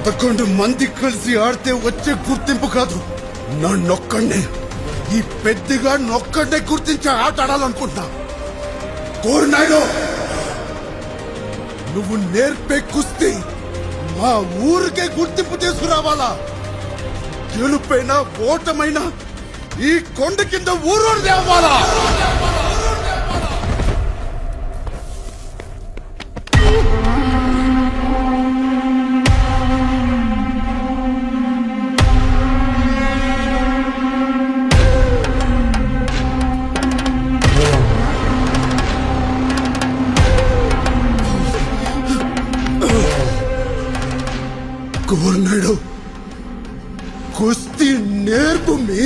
11 మంది కలిసి ఆడితే వచ్చే గుర్తింపు కాదు, నన్నొక్కడే ఈ పెద్దగా నొక్కడే గుర్తించే ఆట ఆడాలనుకుంటున్నా. కోరినాయుడు, నువ్వు నేర్పే కుస్తీ మా ఊరికే గుర్తింపు తీసుకురావాలా. గెలుపైనా ఓటమైనా ఈ కొండ కింద ఊరోడు తేవాలా. కోరినాడు, కుస్తీ నేర్పు మీ